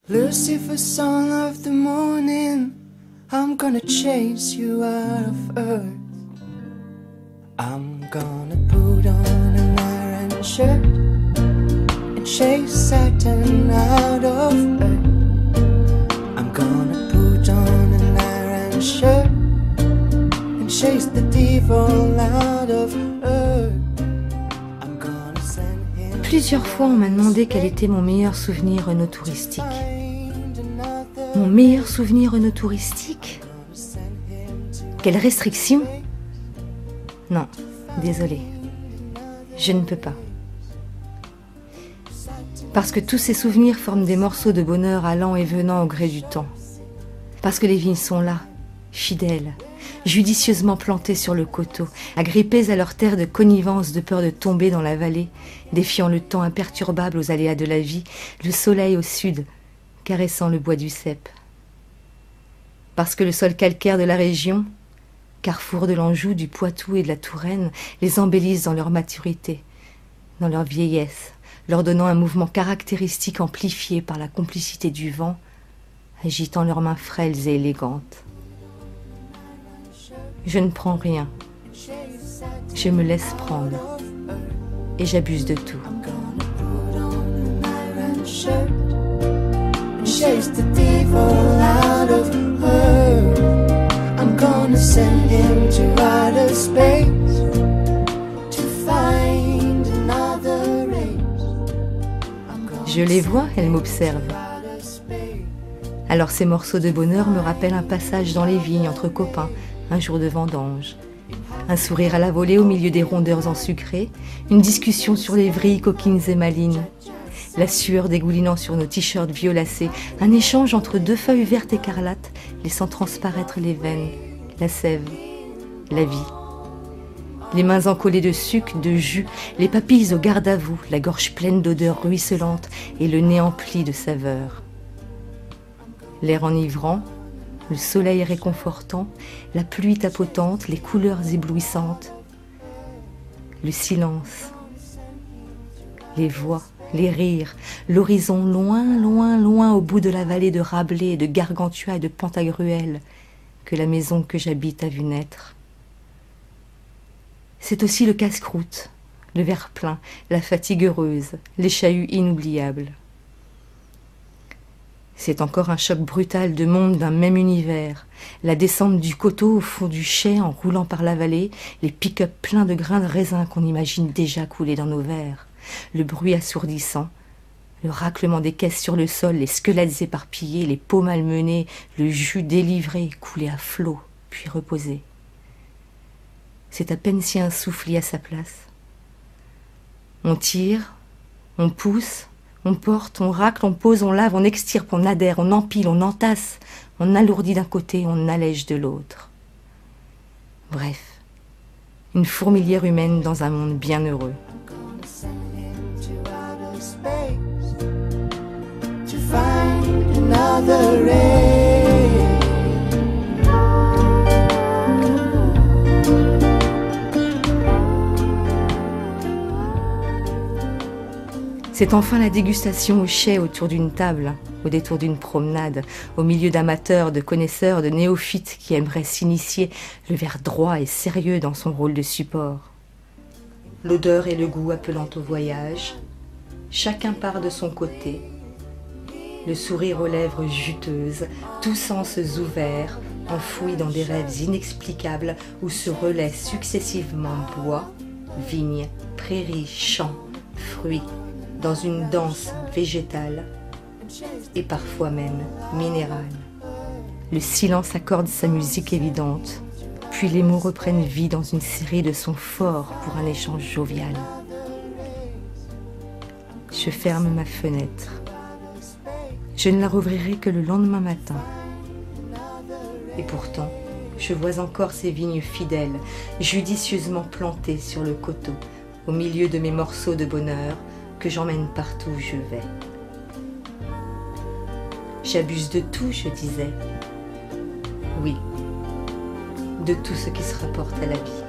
Lucifer, son of the morning, I'm gonna chase you out of earth. I'm gonna put on an iron shirt and chase Satan out of earth. I'm gonna put on an iron shirt and chase the devil out of earth. I'm gonna send him. Plusieurs fois, on m'a demandé quel était mon meilleur souvenir Renault touristique. Mon meilleur souvenir Renault touristique? Quelle restriction? Non, désolé, je ne peux pas. Parce que tous ces souvenirs forment des morceaux de bonheur allant et venant au gré du temps. Parce que les vignes sont là, fidèles, judicieusement plantées sur le coteau, agrippées à leur terre de connivence de peur de tomber dans la vallée, défiant le temps imperturbable aux aléas de la vie, le soleil au sud, caressant le bois du cep. Parce que le sol calcaire de la région, carrefour de l'Anjou, du Poitou et de la Touraine, les embellissent dans leur maturité, dans leur vieillesse, leur donnant un mouvement caractéristique amplifié par la complicité du vent, agitant leurs mains frêles et élégantes. Je ne prends rien, je me laisse prendre, et j'abuse de tout. Chase the devil out of her. I'm gonna send him to outer space to find another race. Je les vois, elles m'observent. Alors ces morceaux de bonheur me rappellent un passage dans les vignes entre copains, un jour de vendange. Un sourire à la volée au milieu des rondeurs ensucrées, une discussion sur les vrilles coquines et malines. La sueur dégoulinant sur nos t-shirts violacés, un échange entre deux feuilles vertes écarlates, laissant transparaître les veines, la sève, la vie. Les mains encollées de sucre, de jus, les papilles au garde à vous, la gorge pleine d'odeurs ruisselantes et le nez empli de saveurs. L'air enivrant, le soleil réconfortant, la pluie tapotante, les couleurs éblouissantes, le silence, les voix, les rires, l'horizon loin, loin, loin au bout de la vallée de Rabelais, de Gargantua et de Pantagruel, que la maison que j'habite a vu naître. C'est aussi le casse-croûte, le verre plein, la fatigue heureuse, les chahuts inoubliables. C'est encore un choc brutal de mondes d'un même univers, la descente du coteau au fond du chai en roulant par la vallée, les pick-up pleins de grains de raisin qu'on imagine déjà couler dans nos verres. Le bruit assourdissant, le raclement des caisses sur le sol, les squelettes éparpillés, les peaux malmenées, le jus délivré, coulé à flot, puis reposé. C'est à peine si un souffle y a sa place. On tire, on pousse, on porte, on racle, on pose, on lave, on extirpe, on adhère, on empile, on entasse, on alourdit d'un côté, on allège de l'autre. Bref, une fourmilière humaine dans un monde bien heureux. To find another ray. C'est enfin la dégustation au chai autour d'une table, au détour d'une promenade, au milieu d'amateurs, de connaisseurs, de néophytes qui aimeraient s'initier, le verre droit et sérieux dans son rôle de support. L'odeur et le goût appelant au voyage, chacun part de son côté, le sourire aux lèvres juteuses, tous sens ouverts, enfouis dans des rêves inexplicables où se relaient successivement bois, vignes, prairies, champs, fruits, dans une danse végétale et parfois même minérale. Le silence accorde sa musique évidente, puis les mots reprennent vie dans une série de sons forts pour un échange jovial. Je ferme ma fenêtre. Je ne la rouvrirai que le lendemain matin. Et pourtant, je vois encore ces vignes fidèles, judicieusement plantées sur le coteau, au milieu de mes morceaux de bonheur que j'emmène partout où je vais. J'abuse de tout, je disais. Oui, de tout ce qui se rapporte à la vie.